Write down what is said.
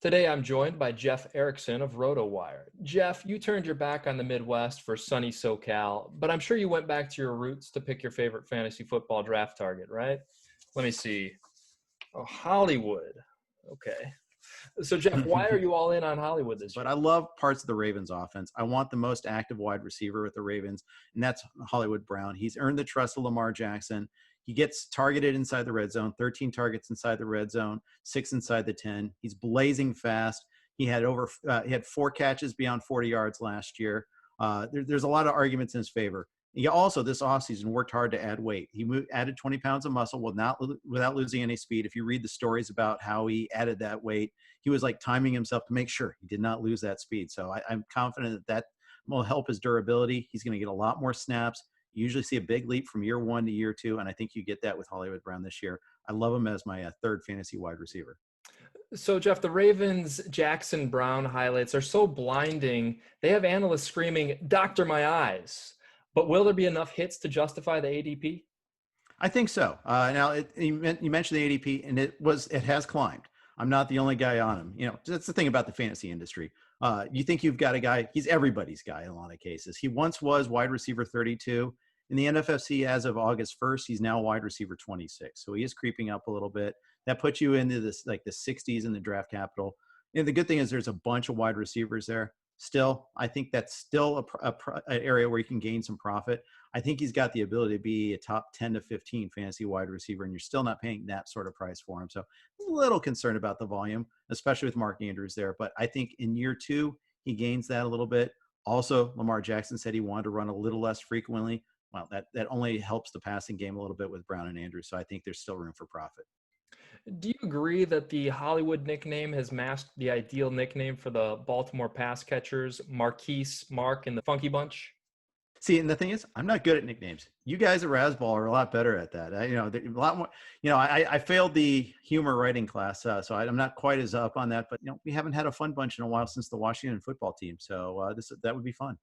Today, I'm joined by Jeff Erickson of Rotowire. Jeff, you turned your back on the Midwest for sunny SoCal, but I'm sure you went back to your roots to pick your favorite fantasy football draft target, right? Let me see. Oh, Hollywood. Okay. So, Jeff, why are you all in on Hollywood this But year? I love parts of the Ravens offense. I want the most active wide receiver with the Ravens, and that's Hollywood Brown. He's earned the trust of Lamar Jackson. He gets targeted inside the red zone, 13 targets inside the red zone, 6 inside the 10. He's blazing fast. He had 4 catches beyond 40 yards last year. There's a lot of arguments in his favor. He also this offseason worked hard to add weight. Added 20 pounds of muscle without losing any speed. If you read the stories about how he added that weight, he was like timing himself to make sure he did not lose that speed. So I'm confident that will help his durability. He's going to get a lot more snaps. You usually see a big leap from year 1 to year 2, and I think you get that with Hollywood Brown this year. I love him as my third fantasy wide receiver. So, Jeff, the Ravens' Jackson Brown highlights are so blinding. They have analysts screaming, "Doctor my eyes." But will there be enough hits to justify the ADP? I think so. You mentioned the ADP, and it has climbed. I'm not the only guy on him. That's the thing about the fantasy industry. You think you've got a guy; he's everybody's guy in a lot of cases. He once was wide receiver 32 in the NFFC as of August 1st. He's now wide receiver 26, so he is creeping up a little bit. That puts you into this like the 60s in the draft capital. And the good thing is there's a bunch of wide receivers there. Still, I think that's still an area where you can gain some profit. I think he's got the ability to be a top 10 to 15 fantasy wide receiver, and you're still not paying that sort of price for him. So I'm a little concerned about the volume, especially with Mark Andrews there. But I think in year 2, he gains that a little bit. Also, Lamar Jackson said he wanted to run a little less frequently. Well, that only helps the passing game a little bit with Brown and Andrews. So I think there's still room for profit. Do you agree that the Hollywood nickname has masked the ideal nickname for the Baltimore pass catchers, Marquise, Mark, and the Funky Bunch? See, and the thing is, I'm not good at nicknames. You guys at Rasball are a lot better at that. A lot more. I failed the humor writing class, so I'm not quite as up on that. But we haven't had a fun bunch in a while since the Washington football team, so that would be fun.